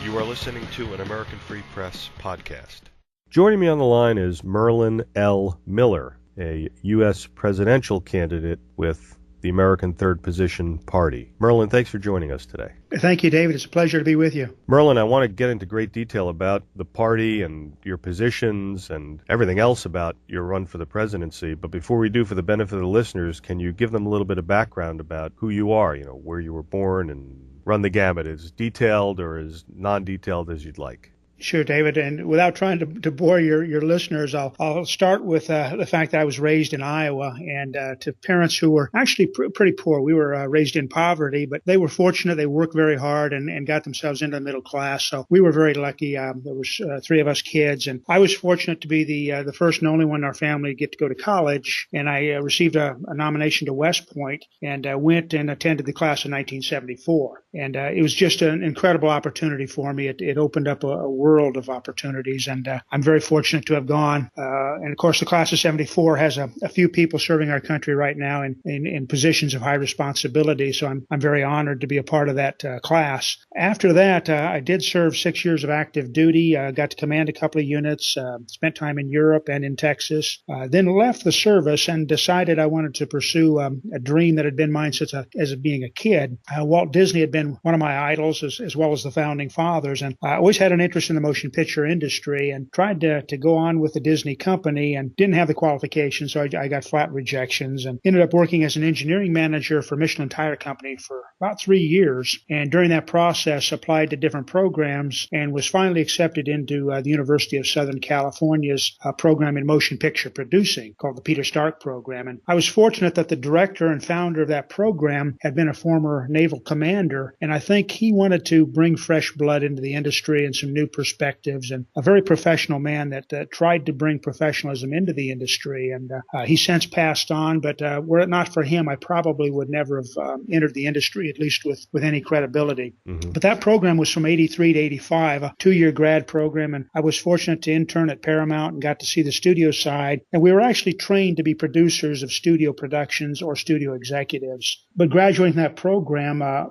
You are listening to an American Free Press podcast. Joining me on the line is Merlin L. Miller, a U.S. presidential candidate with the American Third Position Party. Merlin, thanks for joining us today. Thank you, David. It's a pleasure to be with you. Merlin, I want to get into great detail about the party and your positions and everything else about your run for the presidency. But before we do, for the benefit of the listeners, can you give them a little bit of background about who you are, where you were born, and run the gamut, as detailed or as non-detailed as you'd like? Sure, David. And without trying to bore your listeners, I'll start with the fact that I was raised in Iowa and to parents who were actually pretty poor. We were raised in poverty, but they were fortunate. They worked very hard and got themselves into the middle class. So we were very lucky. There was three of us kids, and I was fortunate to be the first and only one in our family to get to go to college. And I received a nomination to West Point and went and attended the class of 1974. And it was just an incredible opportunity for me. It opened up a world of opportunities, and I'm very fortunate to have gone. And of course, the class of 74 has a few people serving our country right now in positions of high responsibility. So I'm very honored to be a part of that class. After that, I did serve 6 years of active duty, got to command a couple of units, spent time in Europe and in Texas, then left the service and decided I wanted to pursue a dream that had been mine since as being a kid. Walt Disney had been one of my idols as well as the founding fathers, and I always had an interest in the motion picture industry and tried to go on with the Disney company and didn't have the qualifications, so I got flat rejections and ended up working as an engineering manager for Michelin Tire Company for about 3 years. And during that process, applied to different programs and was finally accepted into the University of Southern California's program in motion picture producing called the Peter Stark program. And I was fortunate that the director and founder of that program had been a former naval commander, and I think he wanted to bring fresh blood into the industry and some new perspectives, and a very professional man that tried to bring professionalism into the industry. And he since passed on, but were it not for him, I probably would never have entered the industry, at least with any credibility. Mm-hmm. But that program was from 83 to 85, a 2-year grad program, and I was fortunate to intern at Paramount and got to see the studio side. And we were actually trained to be producers of studio productions or studio executives. But graduating from that program, I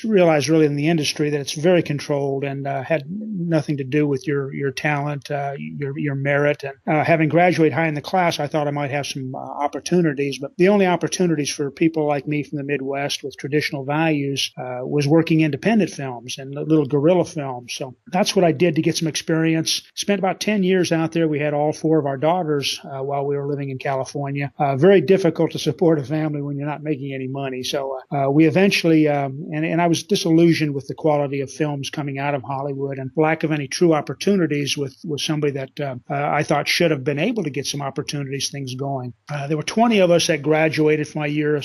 realized really in the industry that it's very controlled and had nothing to do with your talent, your merit. And having graduated high in the class, I thought I might have some opportunities, but the only opportunities for people like me from the Midwest with traditional values was working independent films and little guerrilla films. So that's what I did to get some experience. Spent about 10 years out there. We had all 4 of our daughters while we were living in California. Very difficult to support a family when you're not making any money. So we eventually, and I was disillusioned with the quality of films coming out of Hollywood and lack of any true opportunities with somebody that I thought should have been able to get some opportunities, things going. There were 20 of us that graduated from my year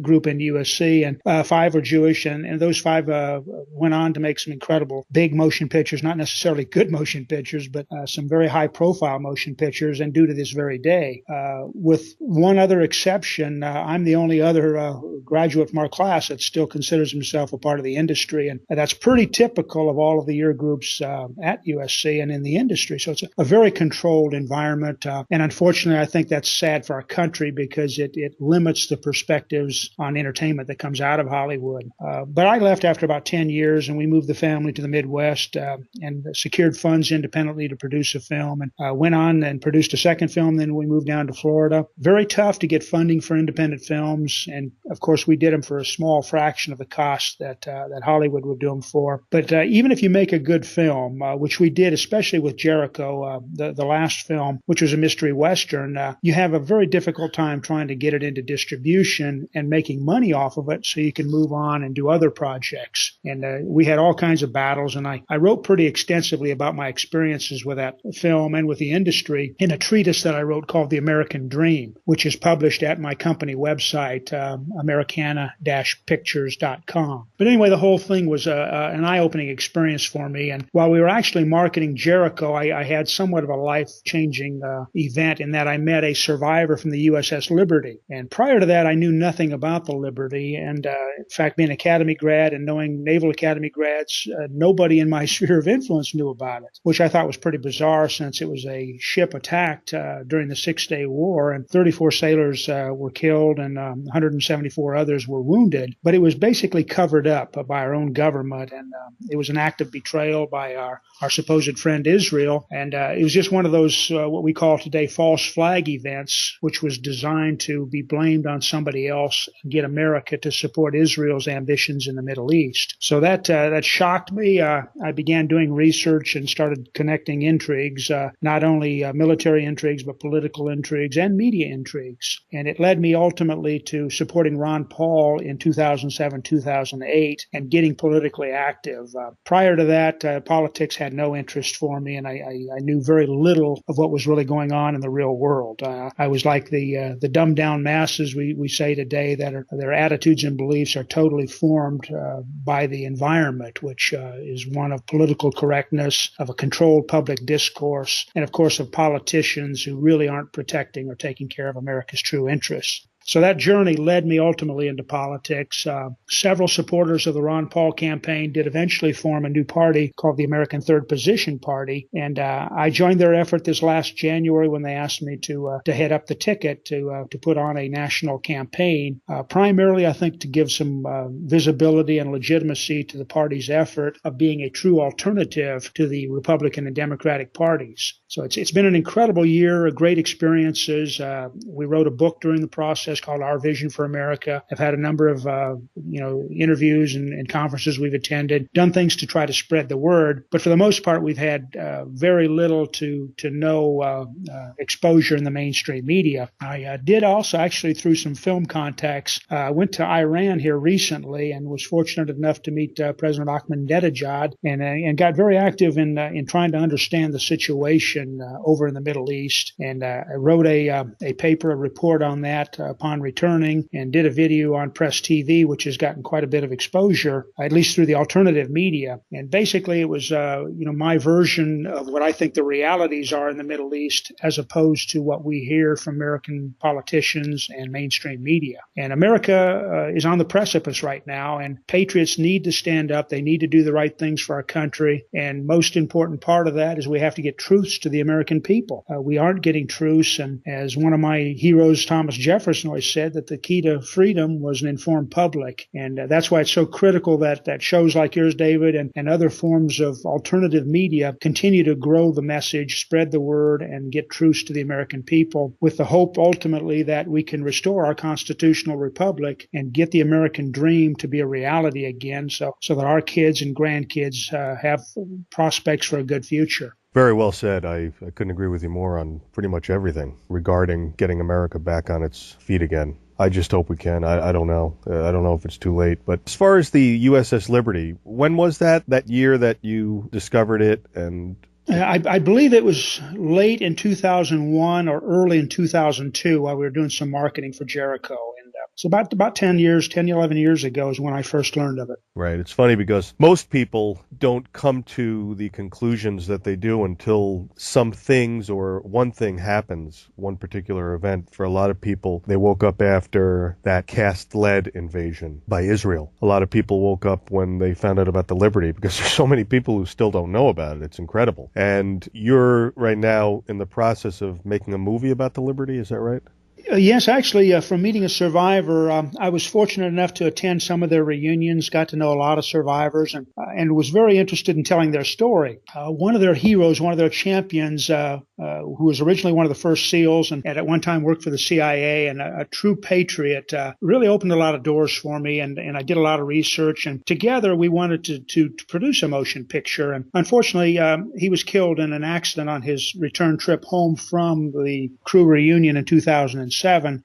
group in USC, and 5 were Jewish, and those 5 went on to make some incredible big motion pictures, not necessarily good motion pictures, but some very high-profile motion pictures, and due to this very day. With one other exception, I'm the only other graduate from our class that still considers himself a part of the industry, and that's pretty typical of all of the year groups at USC and in the industry. So it's a very controlled environment. And unfortunately, I think that's sad for our country because it limits the perspectives on entertainment that comes out of Hollywood. But I left after about 10 years, and we moved the family to the Midwest and secured funds independently to produce a film, and went on and produced a second film. Then we moved down to Florida. Very tough to get funding for independent films. And of course, we did them for a small fraction of the cost that Hollywood would do them for. But even if you make a good film, which we did, especially with Jericho, the last film, which was a mystery Western, you have a very difficult time trying to get it into distribution and making money off of it so you can move on and do other projects. And we had all kinds of battles, and I wrote pretty extensively about my experiences with that film and with the industry in a treatise that I wrote called The American Dream, which is published at my company website, Americana-Pictures.com. But anyway, the whole thing was an eye-opening experience for me. And while we were actually marketing Jericho, I had somewhat of a life-changing event in that I met a survivor from the USS Liberty. And prior to that, I knew nothing about the Liberty. And in fact, being an Academy grad and knowing Naval Academy grads, nobody in my sphere of influence knew about it, which I thought was pretty bizarre since it was a ship attacked during the Six-Day War, and 34 sailors were killed and 174 others were wounded. But it was basically covered up by our own government, and it was an act of betrayal by our supposed friend Israel. And it was just one of those what we call today false flag events, which was designed to be blamed on somebody else and get America to support Israel's ambitions in the Middle East. So that shocked me. I began doing research and started connecting intrigues, not only military intrigues, but political intrigues and media intrigues. And it led me ultimately to supporting Ron Paul in 2007, 2008, and getting politically active. Prior to that, politics had no interest for me, and I knew very little of what was really going on in the real world. I was like the dumbed down masses we say today, that their attitudes and beliefs are totally formed by the environment, which is one of political correctness, of a controlled public discourse, and of course of politicians who really aren't protecting or taking care of America's true interests. So that journey led me ultimately into politics. Several supporters of the Ron Paul campaign did eventually form a new party called the American Third Position Party, and I joined their effort this last January when they asked me to head up the ticket to put on a national campaign, primarily I think to give some visibility and legitimacy to the party's effort of being a true alternative to the Republican and Democratic parties. So it's been an incredible year, great experiences. We wrote a book during the process called Our Vision for America. I've had a number of interviews and conferences we've attended, done things to try to spread the word, but for the most part we've had very little to no exposure in the mainstream media. I did also actually, through some film contacts, went to Iran here recently and was fortunate enough to meet President Ahmadinejad and got very active in trying to understand the situation over in the Middle East, and I wrote a paper, a report on that upon returning, and did a video on Press TV, which has gotten quite a bit of exposure, at least through the alternative media. And basically it was my version of what I think the realities are in the Middle East, as opposed to what we hear from American politicians and mainstream media. And America is on the precipice right now, and patriots need to stand up. They need to do the right things for our country. And most important part of that is we have to get truths to the American people. We aren't getting truths, and as one of my heroes, Thomas Jefferson, always said, that the key to freedom was an informed public. And that's why it's so critical that shows like yours, David, and other forms of alternative media continue to grow the message, spread the word, and get truths to the American people, with the hope ultimately that we can restore our constitutional republic and get the American dream to be a reality again, so that our kids and grandkids have prospects for a good future. Very well said. I couldn't agree with you more on pretty much everything regarding getting America back on its feet again. I just hope we can. I don't know. I don't know if it's too late. But as far as the USS Liberty, when was that year that you discovered it? And I believe it was late in 2001 or early in 2002 while we were doing some marketing for Jericho. And so about 10, 11 years ago is when I first learned of it. Right. It's funny because most people don't come to the conclusions that they do until some things or one thing happens, one particular event. For a lot of people, they woke up after that cast lead invasion by Israel. A lot of people woke up when they found out about the Liberty, because there's so many people who still don't know about it. It's incredible. And you're right now in the process of making a movie about the Liberty, is that right? Yes, actually, from meeting a survivor, I was fortunate enough to attend some of their reunions, got to know a lot of survivors, and was very interested in telling their story. One of their heroes, one of their champions, who was originally one of the first SEALs and at one time worked for the CIA and a true patriot, really opened a lot of doors for me, and I did a lot of research, and together we wanted to produce a motion picture. And unfortunately, he was killed in an accident on his return trip home from the crew reunion in 2007.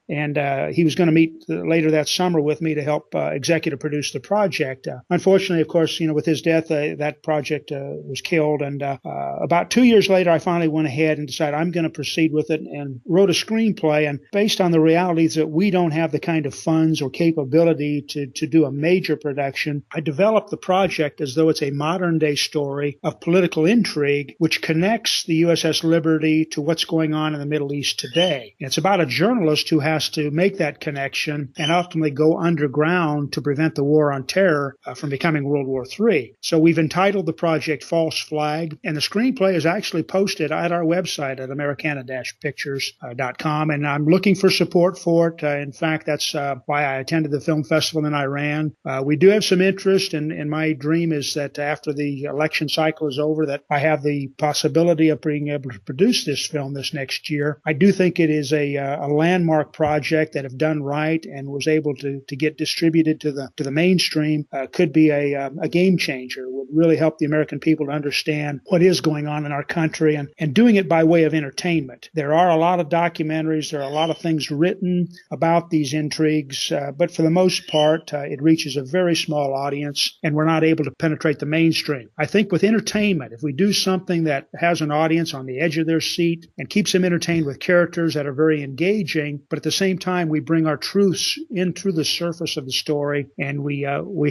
And he was going to meet later that summer with me to help executive produce the project. Unfortunately, of course, with his death, that project was killed. And about 2 years later, I finally went ahead and decided I'm going to proceed with it and wrote a screenplay. And based on the realities that we don't have the kind of funds or capability to do a major production, I developed the project as though it's a modern day story of political intrigue, which connects the USS Liberty to what's going on in the Middle East today. And it's about a journalist who has to make that connection and ultimately go underground to prevent the war on terror from becoming World War III. So we've entitled the project False Flag, and the screenplay is actually posted at our website at Americana-Pictures.com, and I'm looking for support for it. In fact, that's why I attended the film festival in Iran. We do have some interest, and my dream is that after the election cycle is over, that I have the possibility of being able to produce this film this next year. I do think it is a landmark project that, if done right and was able to get distributed to the mainstream, could be a game changer. Would really help the American people to understand what is going on in our country, and doing it by way of entertainment. There are a lot of documentaries, there are a lot of things written about these intrigues, but for the most part, it reaches a very small audience, and we're not able to penetrate the mainstream. I think with entertainment, if we do something that has an audience on the edge of their seat and keeps them entertained with characters that are very engaging, but at the same time we bring our truths in through the surface of the story, and we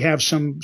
have some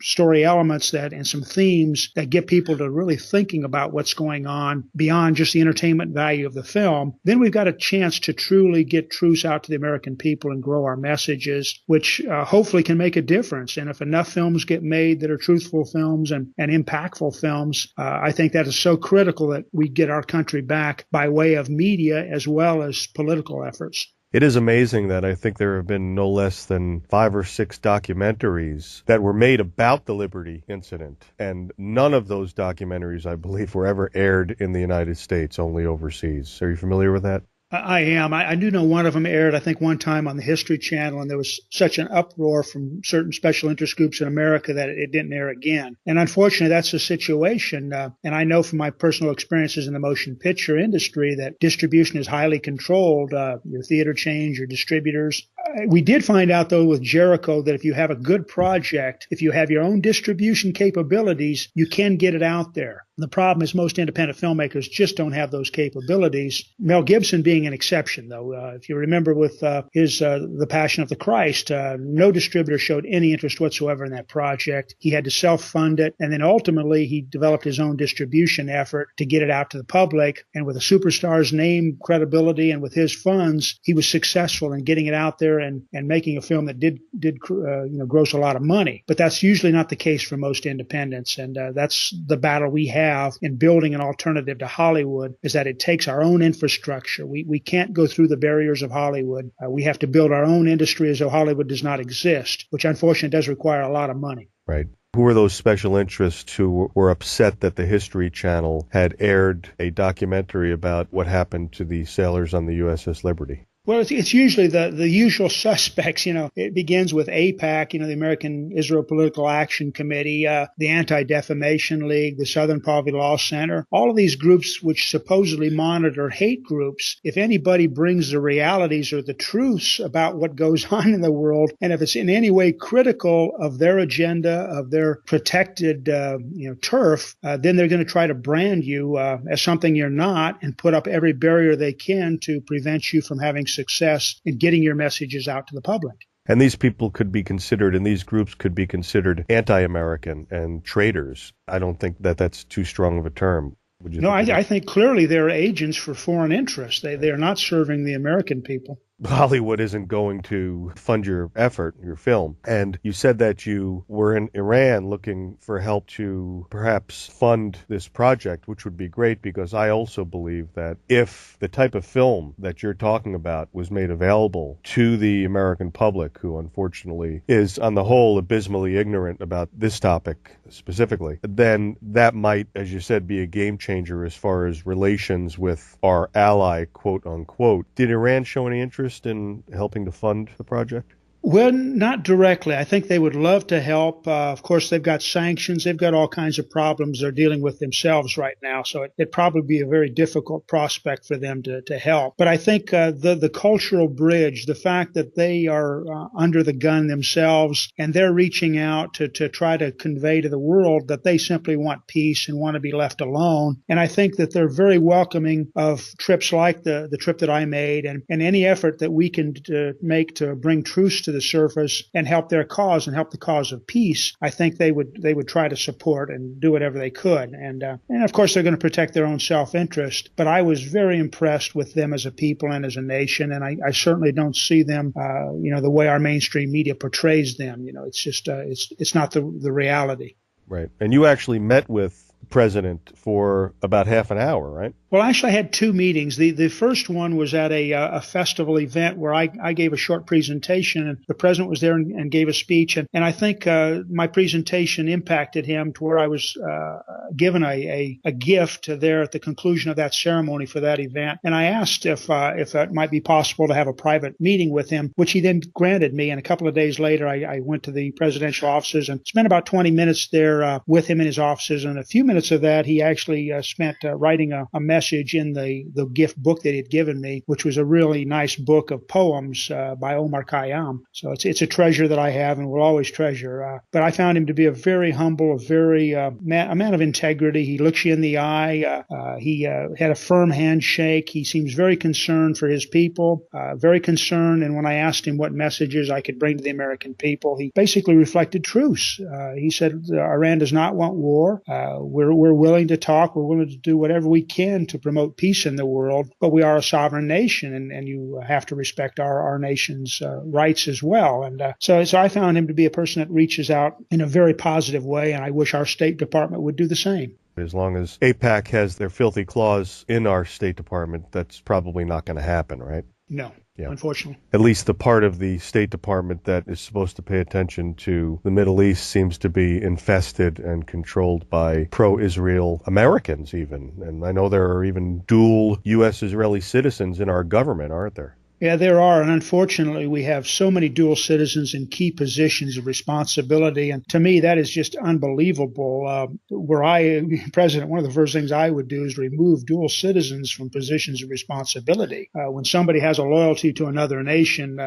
story elements that and some themes that get people to really thinking about what's going on beyond just the entertainment value of the film, then we've got a chance to truly get truths out to the American people and grow our messages, which hopefully can make a difference. And if enough films get made that are truthful films and impactful films, I think that is so critical that we get our country back by way of media as well as political efforts. It is amazing that I think there have been no less than 5 or 6 documentaries that were made about the Liberty incident. And none of those documentaries, I believe, were ever aired in the United States, only overseas. Are you familiar with that? I am. I do know one of them aired, I think, one time on the History Channel, and there was such an uproar from certain special interest groups in America that it didn't air again. And unfortunately, that's the situation. And I know from my personal experiences in the motion picture industry that distribution is highly controlled. Your theater chains, your distributors. We did find out, though, with Jericho that if you have a good project, if you have your own distribution capabilities, you can get it out there. The problem is most independent filmmakers just don't have those capabilities. Mel Gibson being an exception, though. If you remember with his The Passion of the Christ, no distributor showed any interest whatsoever in that project. He had to self-fund it, and then ultimately he developed his own distribution effort to get it out to the public. And with a superstar's name, credibility, and with his funds, he was successful in getting it out there and making a film that did gross a lot of money. But that's usually not the case for most independents, and that's the battle we have in building an alternative to Hollywood, is that it takes our own infrastructure. We can't go through the barriers of Hollywood. We have to build our own industry as though Hollywood does not exist, which unfortunately does require a lot of money. Right. Who were those special interests who were upset that the History Channel had aired a documentary about what happened to the sailors on the USS Liberty? Well, it's usually the usual suspects. It begins with AIPAC, the American Israel Political Action Committee, the Anti-Defamation League, the Southern Poverty Law Center, all of these groups which supposedly monitor hate groups. If anybody brings the realities or the truths about what goes on in the world, and if it's in any way critical of their agenda, of their protected, turf, then they're going to try to brand you as something you're not and put up every barrier they can to prevent you from having success in getting your messages out to the public. And these people could be considered, and these groups could be considered anti-American and traitors. I don't think that that's too strong of a term. Would you No, think I think clearly they're agents for foreign interests. They are not serving the American people. Hollywood isn't going to fund your effort, your film. And you said that you were in Iran looking for help to perhaps fund this project, which would be great, because I also believe that if the type of film that you're talking about was made available to the American public, who unfortunately is on the whole abysmally ignorant about this topic specifically, then that might, as you said, be a game changer as far as relations with our ally, quote unquote. Did Iran show any interest in helping to fund the project? Well, not directly. I think they would love to help. Of course, they've got sanctions. They've got all kinds of problems they're dealing with themselves right now. So it'd probably be a very difficult prospect for them to help. But I think the cultural bridge, the fact that they are under the gun themselves and they're reaching out to try to convey to the world that they simply want peace and want to be left alone. And I think that they're very welcoming of trips like the trip that I made and any effort that we can make to bring truce to the surface and help their cause and help the cause of peace. I think they would try to support and do whatever they could. And of course they're going to protect their own self-interest. But I was very impressed with them as a people and as a nation. And I certainly don't see them, the way our mainstream media portrays them. It's just it's not the reality. Right. And you actually met with the president for about half an hour, right? Well, actually, I had two meetings. The first one was at a festival event where I gave a short presentation, and the president was there and gave a speech. And I think my presentation impacted him to where I was given a gift there at the conclusion of that ceremony for that event. And I asked if it might be possible to have a private meeting with him, which he then granted me. And a couple of days later, I went to the presidential offices and spent about 20 minutes there with him in his offices. And a few minutes of that, he actually spent writing a message in the gift book that he had given me, which was a really nice book of poems by Omar Khayyam. So it's a treasure that I have and will always treasure. But I found him to be a very humble, a man of integrity. He looks you in the eye. He had a firm handshake. He seems very concerned for his people, very concerned. And when I asked him what messages I could bring to the American people, he basically reflected truce. He said Iran does not want war. We're willing to talk. We're willing to do whatever we can to promote peace in the world, but we are a sovereign nation, and you have to respect our nation's rights as well. And so I found him to be a person that reaches out in a very positive way, and I wish our State Department would do the same. As long as AIPAC has their filthy claws in our State Department, that's probably not going to happen, right? No. Yeah. Unfortunately. At least the part of the State Department that is supposed to pay attention to the Middle East seems to be infested and controlled by pro-Israel Americans even. And I know there are even dual U.S.-Israeli citizens in our government, aren't there? Yeah, there are. And unfortunately, we have so many dual citizens in key positions of responsibility. And to me, that is just unbelievable. Were I president, one of the first things I would do is remove dual citizens from positions of responsibility. When somebody has a loyalty to another nation,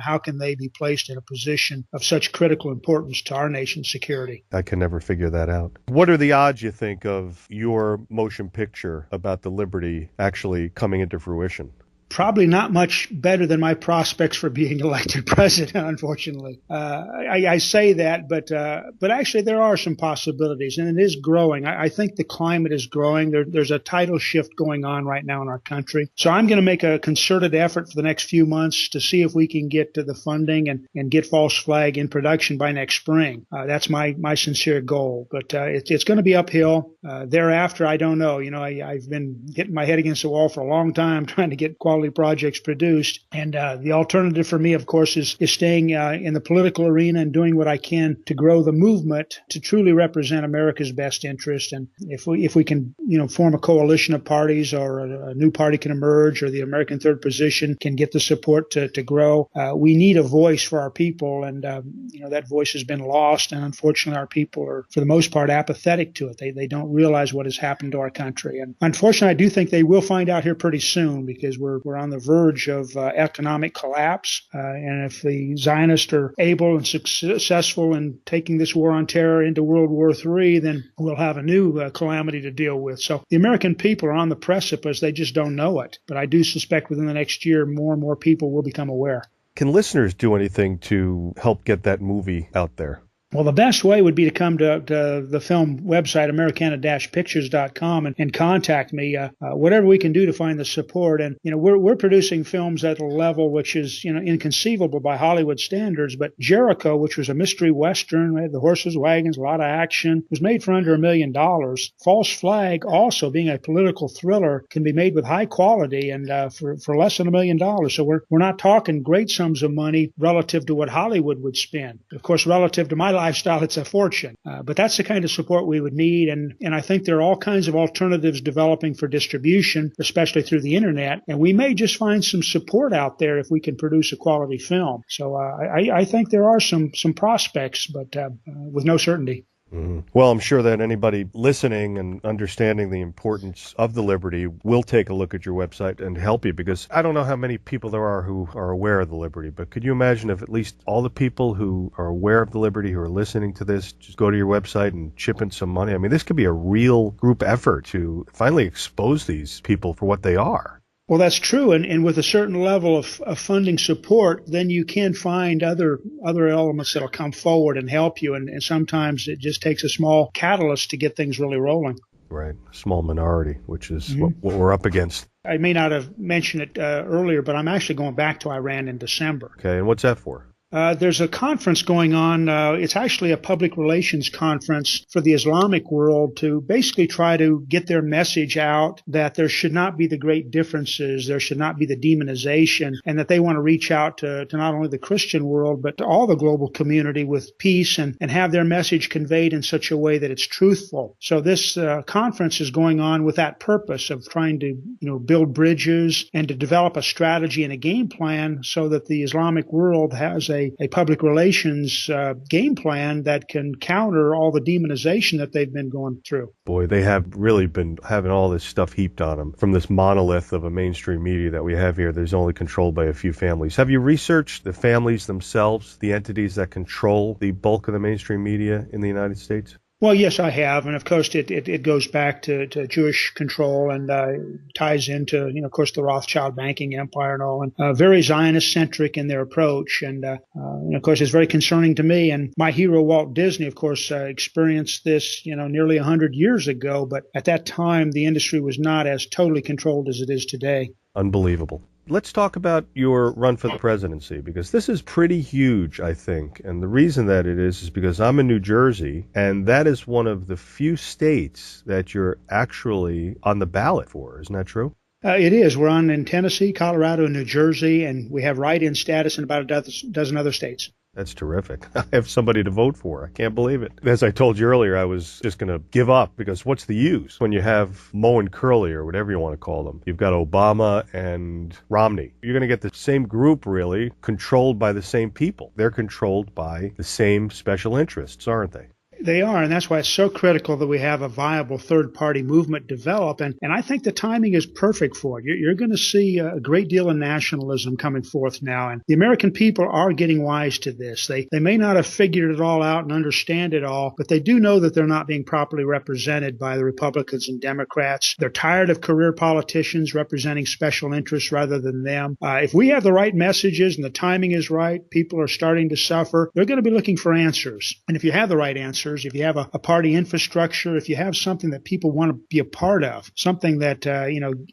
how can they be placed in a position of such critical importance to our nation's security? I can never figure that out. What are the odds, you think, of your motion picture about the Liberty actually coming into fruition? Probably not much better than my prospects for being elected president, unfortunately. I say that, but actually there are some possibilities, and it is growing. I think the climate is growing. There's a tidal shift going on right now in our country. So I'm going to make a concerted effort for the next few months to see if we can get to the funding and get False Flag in production by next spring. That's my sincere goal. But it's going to be uphill. Thereafter, I don't know. I've been hitting my head against the wall for a long time trying to get quality projects produced. And the alternative for me, of course, is staying in the political arena and doing what I can to grow the movement to truly represent America's best interest. And if we can, form a coalition of parties, or a new party can emerge, or the American Third Position can get the support to grow, we need a voice for our people. And, that voice has been lost. And unfortunately, our people are, for the most part, apathetic to it. They don't realize what has happened to our country. And unfortunately, I do think they will find out here pretty soon, because we're on the verge of economic collapse. And if the Zionists are able and successful in taking this war on terror into World War III, then we'll have a new calamity to deal with. So the American people are on the precipice. They just don't know it. But I do suspect within the next year, more and more people will become aware. Can listeners do anything to help get that movie out there? Well, the best way would be to come to the film website, Americana-Pictures.com, and contact me. Whatever we can do to find the support. And, we're producing films at a level which is, inconceivable by Hollywood standards. But Jericho, which was a mystery Western, had the horses, wagons, a lot of action, was made for under $1 million. False Flag, also being a political thriller, can be made with high quality and for less than $1 million. So we're not talking great sums of money relative to what Hollywood would spend. Of course, relative to my lifestyle, it's a fortune. But that's the kind of support we would need. And I think there are all kinds of alternatives developing for distribution, especially through the internet. And we may just find some support out there if we can produce a quality film. So I think there are some prospects, but with no certainty. Mm-hmm. Well, I'm sure that anybody listening and understanding the importance of the Liberty will take a look at your website and help you, because I don't know how many people there are who are aware of the Liberty, but could you imagine if at least all the people who are aware of the Liberty, who are listening to this, just go to your website and chip in some money? I mean, this could be a real group effort to finally expose these people for what they are. Well, that's true. And with a certain level of funding support, then you can find other elements that'll come forward and help you. And sometimes it just takes a small catalyst to get things really rolling. Right. A small minority, which is what we're up against. I may not have mentioned it earlier, but I'm actually going back to Iran in December. Okay. And what's that for? There's a conference going on. It's actually a public relations conference for the Islamic world to basically try to get their message out that there should not be the great differences, there should not be the demonization, and that they want to reach out to not only the Christian world, but to all the global community with peace and have their message conveyed in such a way that it's truthful. So this conference is going on with that purpose of trying to, build bridges and to develop a strategy and a game plan so that the Islamic world has a public relations game plan that can counter all the demonization that they've been going through. Boy, they have really been having all this stuff heaped on them from this monolith of a mainstream media that we have here that is only controlled by a few families. Have you researched the families themselves, the entities that control the bulk of the mainstream media in the United States? Well, yes, I have. And of course, it goes back to Jewish control and ties into, of course, the Rothschild banking empire and all, and very Zionist centric in their approach. And, of course, it's very concerning to me. And my hero, Walt Disney, of course, experienced this, nearly 100 years ago. But at that time, the industry was not as totally controlled as it is today. Unbelievable. Let's talk about your run for the presidency, because this is pretty huge, I think. And the reason that it is because I'm in New Jersey, and that is one of the few states that you're actually on the ballot for. Isn't that true? It is. We're on in Tennessee, Colorado, and New Jersey, and we have write-in status in about a dozen other states. That's terrific. I have somebody to vote for. I can't believe it. As I told you earlier, I was just going to give up, because what's the use when you have Moe and Curly, or whatever you want to call them? You've got Obama and Romney. You're going to get the same group, really, controlled by the same people. They're controlled by the same special interests, aren't they? They are, and that's why it's so critical that we have a viable third-party movement develop. And I think the timing is perfect for it. You're going to see a great deal of nationalism coming forth now, and the American people are getting wise to this. They may not have figured it all out and understand it all, but they do know that they're not being properly represented by the Republicans and Democrats. They're tired of career politicians representing special interests rather than them. If we have the right messages and the timing is right, people are starting to suffer. They're going to be looking for answers. And if you have the right answers, if you have a party infrastructure, if you have something that people want to be a part of, something that,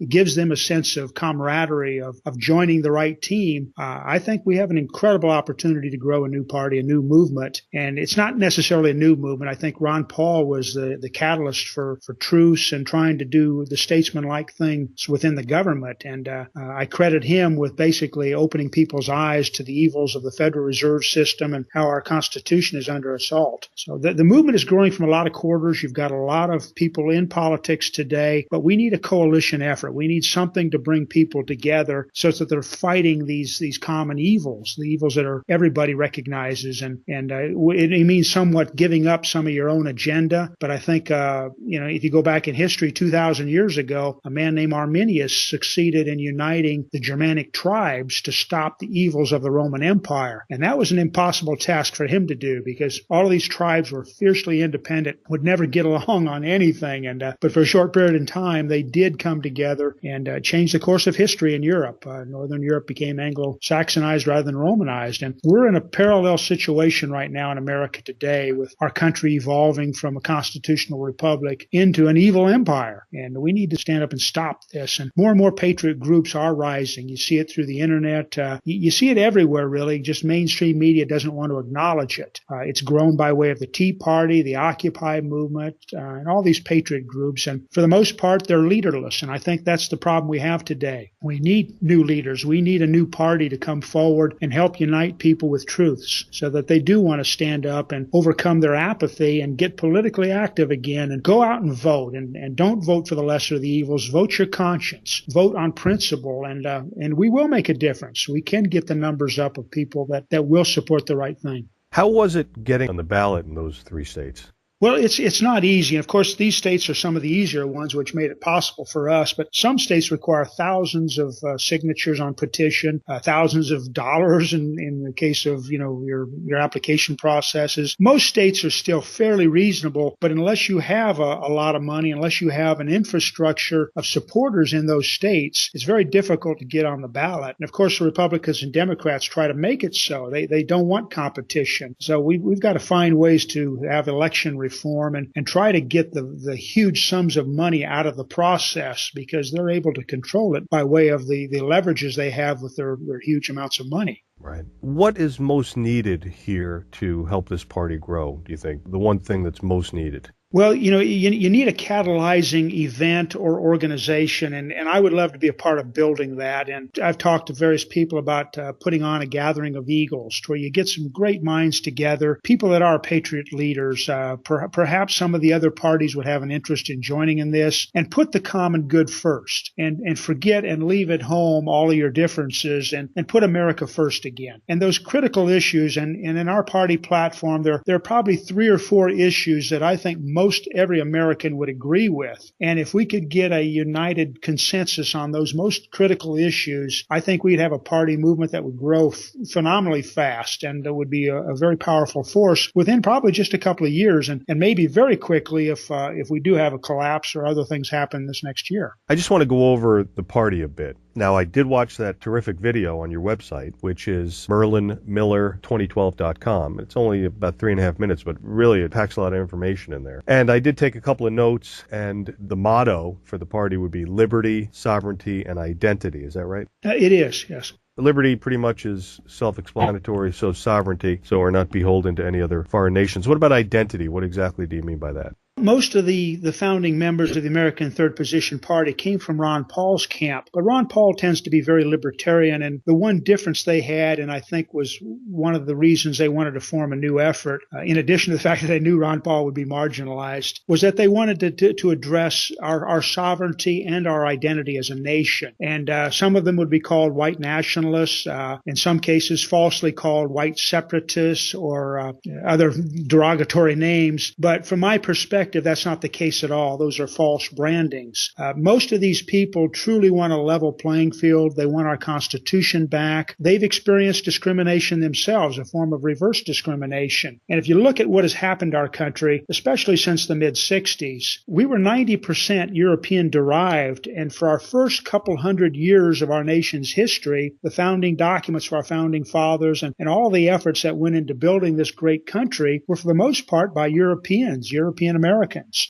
gives them a sense of camaraderie, of joining the right team, I think we have an incredible opportunity to grow a new party, a new movement. And it's not necessarily a new movement. I think Ron Paul was the catalyst for truce and trying to do the statesman-like things within the government. And I credit him with basically opening people's eyes to the evils of the Federal Reserve System and how our Constitution is under assault. So the movement is growing from a lot of quarters. You've got a lot of people in politics today, but we need a coalition effort. We need something to bring people together so that they're fighting these common evils, the evils that everybody recognizes. And it means somewhat giving up some of your own agenda. But I think, if you go back in history 2,000 years ago, a man named Arminius succeeded in uniting the Germanic tribes to stop the evils of the Roman Empire. And that was an impossible task for him to do, because all of these tribes were fiercely independent, would never get along on anything. But for a short period in time, they did come together and change the course of history in Europe. Northern Europe became Anglo-Saxonized rather than Romanized. And we're in a parallel situation right now in America today, with our country evolving from a constitutional republic into an evil empire. And we need to stand up and stop this. And more patriot groups are rising. You see it through the internet. You see it everywhere, really. Just mainstream media doesn't want to acknowledge it. It's grown by way of the Tea Party, the Occupy movement, and all these patriot groups. And for the most part, they're leaderless. And I think that's the problem we have today. We need new leaders. We need a new party to come forward and help unite people with truths so that they do want to stand up and overcome their apathy and get politically active again and go out and vote. And don't vote for the lesser of the evils. Vote your conscience. Vote on principle. And we will make a difference. We can get the numbers up of people that will support the right thing. How was it getting on the ballot in those 3 states? Well, it's not easy. Of course, these states are some of the easier ones, which made it possible for us. But some states require thousands of signatures on petition, thousands of dollars in the case of, your application processes. Most states are still fairly reasonable, but unless you have a lot of money, unless you have an infrastructure of supporters in those states, it's very difficult to get on the ballot. And of course, the Republicans and Democrats try to make it so. They don't want competition. So we've got to find ways to have election reform and try to get the huge sums of money out of the process because they're able to control it by way of the leverages they have with their huge amounts of money. Right. What is most needed here to help this party grow, do you think? The one thing that's most needed? Well, you need a catalyzing event or organization, and I would love to be a part of building that. And I've talked to various people about putting on a gathering of eagles where you get some great minds together, people that are patriot leaders. Perhaps some of the other parties would have an interest in joining in this and put the common good first and forget and leave at home all of your differences and put America first again. And those critical issues, and in our party platform, there are probably 3 or 4 issues that I think most every American would agree with. And if we could get a united consensus on those most critical issues, I think we'd have a party movement that would grow phenomenally fast and would be a very powerful force within probably just a couple of years and maybe very quickly if we do have a collapse or other things happen this next year. I just want to go over the party a bit. Now, I did watch that terrific video on your website, which is merlinmiller2012.com. It's only about 3.5 minutes, but really it packs a lot of information in there. And I did take a couple of notes, and the motto for the party would be liberty, sovereignty, and identity. Is that right? It is, yes. Liberty pretty much is self-explanatory, so sovereignty, so we're not beholden to any other foreign nations. What about identity? What exactly do you mean by that? Most of the founding members of the American Third Position Party came from Ron Paul's camp, but Ron Paul tends to be very libertarian, and the one difference they had, and I think was one of the reasons they wanted to form a new effort, in addition to the fact that they knew Ron Paul would be marginalized, was that they wanted to address our sovereignty and our identity as a nation. And some of them would be called white nationalists, in some cases falsely called white separatists or other derogatory names. But from my perspective, that's not the case at all. Those are false brandings. Most of these people truly want a level playing field. They want our Constitution back. They've experienced discrimination themselves, a form of reverse discrimination. And if you look at what has happened to our country, especially since the mid-'60s, we were 90% European derived. And for our first couple hundred years of our nation's history, the founding documents for our founding fathers and all the efforts that went into building this great country were for the most part by Europeans, European Americans.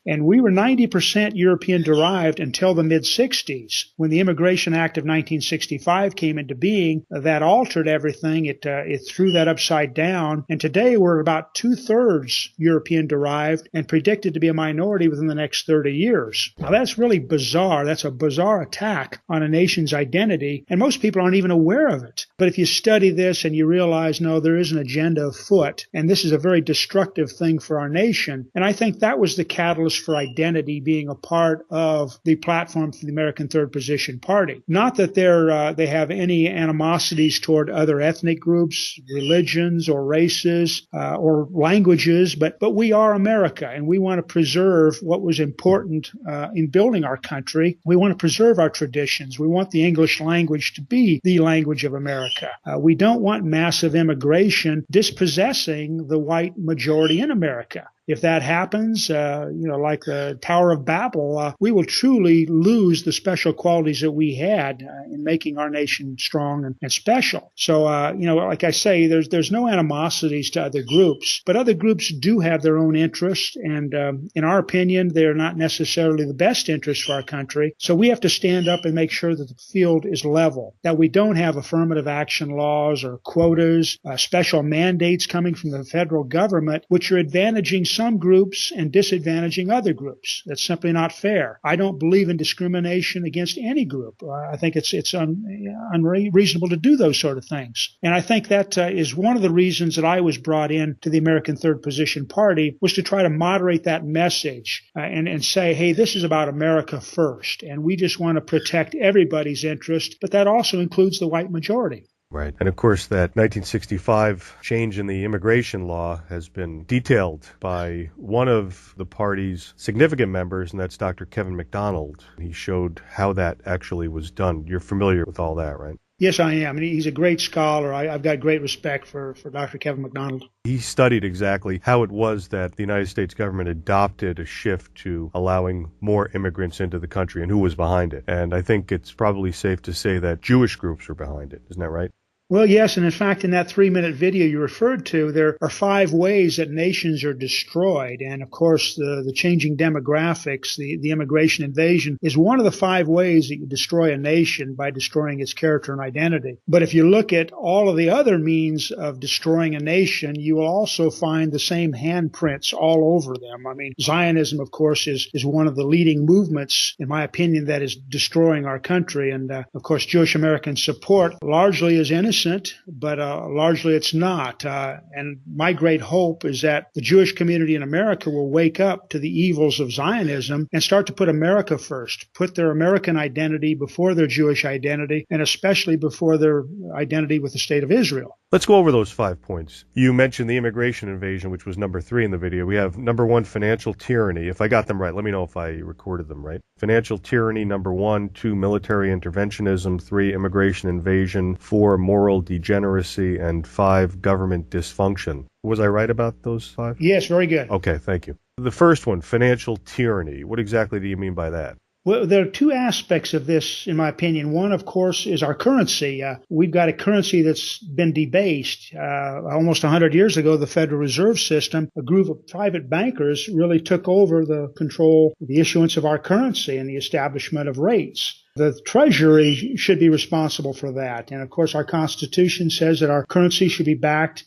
And we were 90% European derived until the mid-'60s. When the Immigration Act of 1965 came into being, that altered everything. It threw that upside down. And today we're about 2/3 European derived and predicted to be a minority within the next 30 years. Now that's really bizarre. That's a bizarre attack on a nation's identity. And most people aren't even aware of it. But if you study this and you realize, no, there is an agenda afoot, and this is a very destructive thing for our nation. And I think that was the catalyst for identity being a part of the platform for the American Third Position Party. Not that they have any animosities toward other ethnic groups, religions, or races, or languages, but we are America, and we want to preserve what was important in building our country. We want to preserve our traditions. We want the English language to be the language of America. We don't want massive immigration dispossessing the white majority in America. If that happens, like the Tower of Babel, we will truly lose the special qualities that we had in making our nation strong and special. So, like I say, there's no animosities to other groups, but other groups do have their own interests. And in our opinion, they're not necessarily the best interests for our country. So we have to stand up and make sure that the field is level, that we don't have affirmative action laws or quotas, special mandates coming from the federal government, which are advantaging some groups and disadvantaging other groups. That's simply not fair. I don't believe in discrimination against any group. I think it's unreasonable to do those sort of things. And I think that is one of the reasons that I was brought in to the American Third Position Party, was to try to moderate that message and say, hey, this is about America first, and we just want to protect everybody's interest, but that also includes the white majority. Right. And of course, that 1965 change in the immigration law has been detailed by one of the party's significant members, and that's Dr. Kevin MacDonald. He showed how that actually was done. You're familiar with all that, right? Yes, I am. And he's a great scholar. I've got great respect for Dr. Kevin MacDonald. He studied exactly how it was that the United States government adopted a shift to allowing more immigrants into the country and who was behind it. And I think it's probably safe to say that Jewish groups were behind it. Isn't that right? Well, yes, and in fact, in that 3-minute video you referred to, there are 5 ways that nations are destroyed. And of course, the changing demographics, the immigration invasion, is one of the 5 ways that you destroy a nation, by destroying its character and identity. But if you look at all of the other means of destroying a nation, you will also find the same handprints all over them. I mean, Zionism, of course, is one of the leading movements, in my opinion, that is destroying our country. And of course, Jewish American support largely is innocent, but largely it's not. And my great hope is that the Jewish community in America will wake up to the evils of Zionism and start to put America first, put their American identity before their Jewish identity, and especially before their identity with the state of Israel. Let's go over those 5 points. You mentioned the immigration invasion, which was number 3 in the video. We have number 1, financial tyranny. If I got them right, let me know if I recorded them right. Financial tyranny, number 1. 2, military interventionism. 3, immigration invasion. 4, moral degeneracy. And 5, government dysfunction. Was I right about those 5? Yes, very good. Okay, thank you. The first one, financial tyranny. What exactly do you mean by that? Well, there are 2 aspects of this, in my opinion. One, of course, is our currency. We've got a currency that's been debased. Almost 100 years ago, the Federal Reserve System, a group of private bankers, really took over the control, the issuance of our currency and the establishment of rates. The Treasury should be responsible for that. And of course, our Constitution says that our currency should be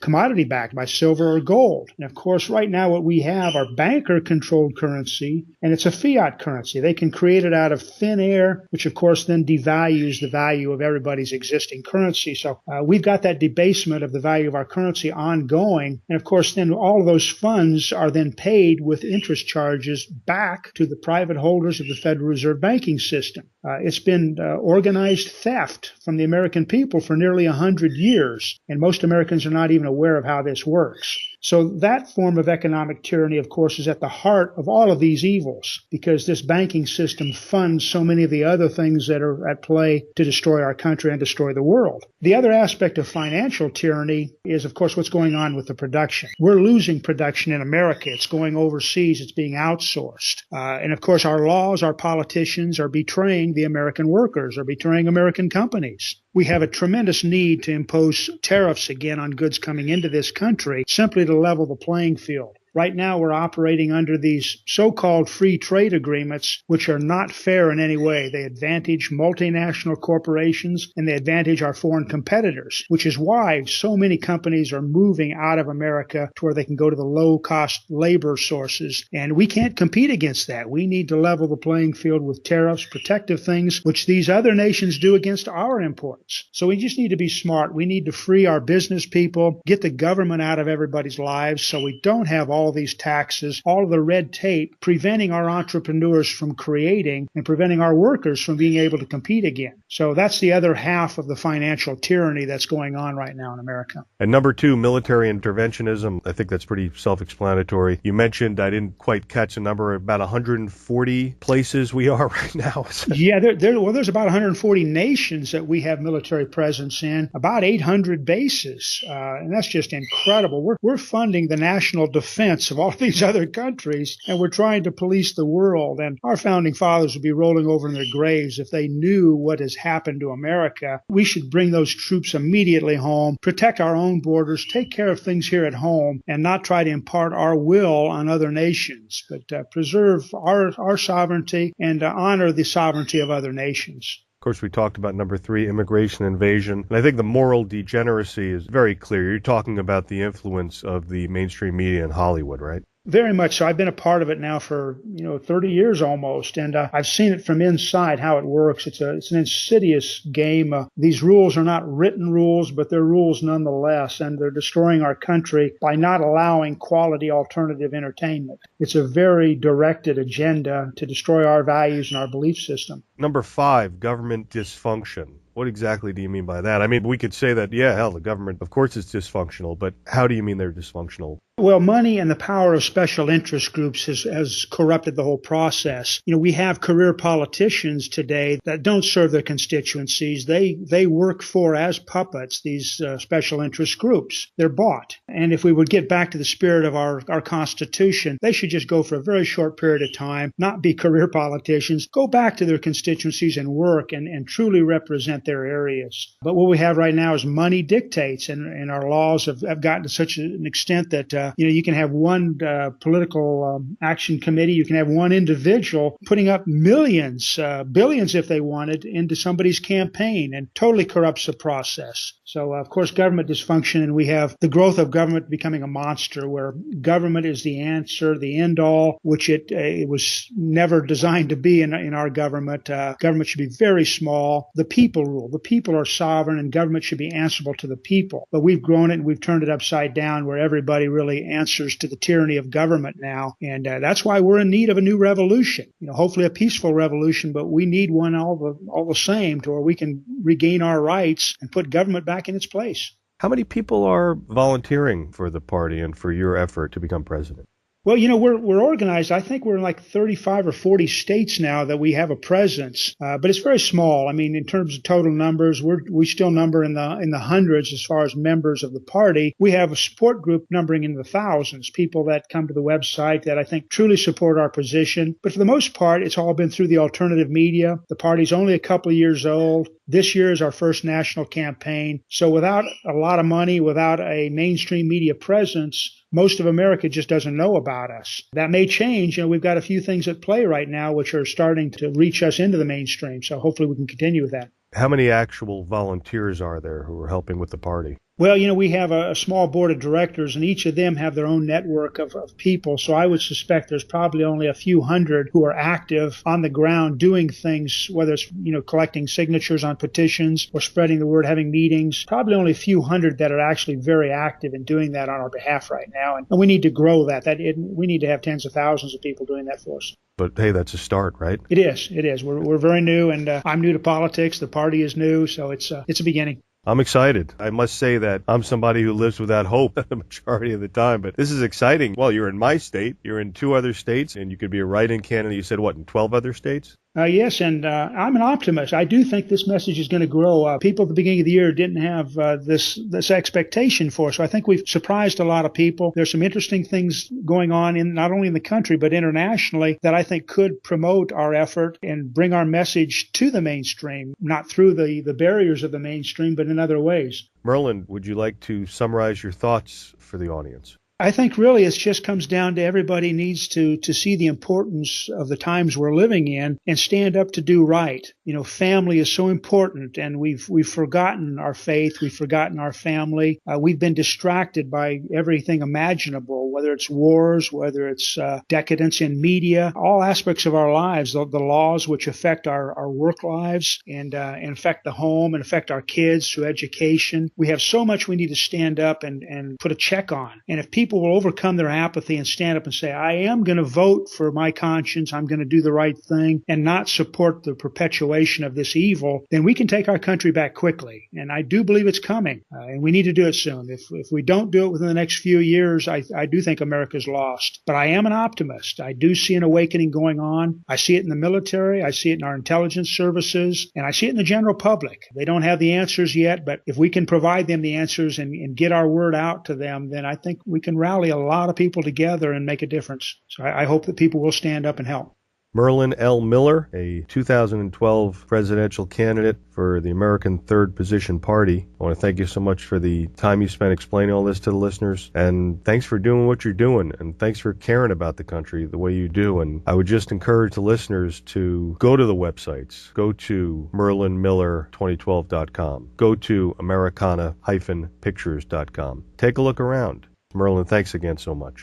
commodity backed by silver or gold. And of course, right now what we have are banker controlled currency, and it's a fiat currency. They can create it out of thin air, which of course then devalues the value of everybody's existing currency. So we've got that debasement of the value of our currency ongoing. And of course, then all of those funds are then paid with interest charges back to the private holders of the Federal Reserve banking system. It's been organized theft from the American people for nearly 100 years, and most Americans are not even aware of how this works. So that form of economic tyranny, of course, is at the heart of all of these evils, because this banking system funds so many of the other things that are at play to destroy our country and destroy the world. The other aspect of financial tyranny is, of course, what's going on with the production. We're losing production in America. It's going overseas. It's being outsourced. And of course, our laws, our politicians are betraying the American workers, are betraying American companies. We have a tremendous need to impose tariffs again on goods coming into this country, simply to level the playing field. Right now, we're operating under these so-called free trade agreements, which are not fair in any way. They advantage multinational corporations and they advantage our foreign competitors, which is why so many companies are moving out of America to where they can go to the low-cost labor sources. And we can't compete against that. We need to level the playing field with tariffs, protective things, which these other nations do against our imports. So we just need to be smart. We need to free our business people, get the government out of everybody's lives so we don't have all these taxes, all of the red tape, preventing our entrepreneurs from creating and preventing our workers from being able to compete again. So that's the other half of the financial tyranny that's going on right now in America. And number 2, military interventionism. I think that's pretty self-explanatory. You mentioned, I didn't quite catch a number, about 140 places we are right now. Yeah, there's about 140 nations that we have military presence in, about 800 bases. And that's just incredible. We're funding the national defense of all these other countries, and we're trying to police the world. And our founding fathers would be rolling over in their graves if they knew what has happened to America. We should bring those troops immediately home, protect our own borders, take care of things here at home, and not try to impart our will on other nations, but preserve our sovereignty and honor the sovereignty of other nations. Of course, we talked about number 3, immigration invasion. And I think the moral degeneracy is very clear. You're talking about the influence of the mainstream media in Hollywood, right? Very much so. I've been a part of it now for 30 years almost, and I've seen it from inside how it works. It's an insidious game. These rules are not written rules, but they're rules nonetheless, and they're destroying our country by not allowing quality alternative entertainment. It's a very directed agenda to destroy our values and our belief system. Number 5, government dysfunction. What exactly do you mean by that? I mean, we could say that, yeah, hell, the government, of course, is dysfunctional, but how do you mean they're dysfunctional? Well, money and the power of special interest groups has corrupted the whole process. We have career politicians today that don't serve their constituencies. They work for, as puppets, these special interest groups. They're bought. And if we would get back to the spirit of our Constitution, they should just go for a very short period of time, not be career politicians, go back to their constituencies and work and truly represent their areas. But what we have right now is money dictates, and our laws have gotten to such an extent that you can have one political action committee, you can have one individual putting up millions, billions if they wanted, into somebody's campaign, and totally corrupts the process. So, of course, government dysfunction, and we have the growth of government becoming a monster, where government is the answer, the end all, which it was never designed to be in our government. Government should be very small. The people rule. The people are sovereign, and government should be answerable to the people. But we've grown it and we've turned it upside down, where everybody really answers to the tyranny of government now. And that's why we're in need of a new revolution. Hopefully a peaceful revolution, but we need one all the same, to where we can regain our rights and put government back in its place. How many people are volunteering for the party and for your effort to become president? Well, we're organized. I think we're in like 35 or 40 states now that we have a presence, but it's very small. I mean, in terms of total numbers, we still number in the hundreds as far as members of the party. We have a support group numbering in the thousands, people that come to the website that I think truly support our position. But for the most part, it's all been through the alternative media. The party's only a couple of years old. This year is our first national campaign. So without a lot of money, without a mainstream media presence, most of America just doesn't know about us. That may change. We've got a few things at play right now which are starting to reach us into the mainstream. So hopefully we can continue with that. How many actual volunteers are there who are helping with the party? Well, we have a small board of directors, and each of them have their own network of people. So I would suspect there's probably only a few hundred who are active on the ground doing things, whether it's, collecting signatures on petitions or spreading the word, having meetings. Probably only a few hundred that are actually very active in doing that on our behalf right now. And we need to grow that. We need to have tens of thousands of people doing that for us. But hey, that's a start, right? It is. We're very new, and I'm new to politics. The party is new, so it's a beginning. I'm excited. I must say that I'm somebody who lives without hope the majority of the time, but this is exciting. Well, you're in my state, you're in 2 other states, and you could be a write-in candidate. You said, what, in 12 other states? Yes, and I'm an optimist. I do think this message is going to grow. People at the beginning of the year didn't have this expectation for us. So I think we've surprised a lot of people. There's some interesting things going on in not only in the country but internationally that I think could promote our effort and bring our message to the mainstream, not through the barriers of the mainstream, but in other ways. Merlin, would you like to summarize your thoughts for the audience? I think really it just comes down to everybody needs to see the importance of the times we're living in and stand up to do right. Family is so important, and we've forgotten our faith. We've forgotten our family. We've been distracted by everything imaginable, whether it's wars, whether it's decadence in media, all aspects of our lives, the laws which affect our work lives and affect the home and affect our kids through education. We have so much we need to stand up and put a check on. And if people will overcome their apathy and stand up and say, I am going to vote for my conscience, I'm going to do the right thing, and not support the perpetuation of this evil, then we can take our country back quickly. And I do believe it's coming, and we need to do it soon. If we don't do it within the next few years, I do think America's lost. But I am an optimist. I do see an awakening going on. I see it in the military. I see it in our intelligence services, and I see it in the general public. They don't have the answers yet, but if we can provide them the answers and get our word out to them, then I think we can rally a lot of people together and make a difference. So I hope that people will stand up and help. Merlin L. Miller, a 2012 presidential candidate for the American Third Position Party. I want to thank you so much for the time you spent explaining all this to the listeners, and thanks for doing what you're doing, and thanks for caring about the country the way you do. And I would just encourage the listeners to go to the websites. Go to merlinmiller2012.com. Go to americana-pictures.com. Take a look around. Merlin, thanks again so much.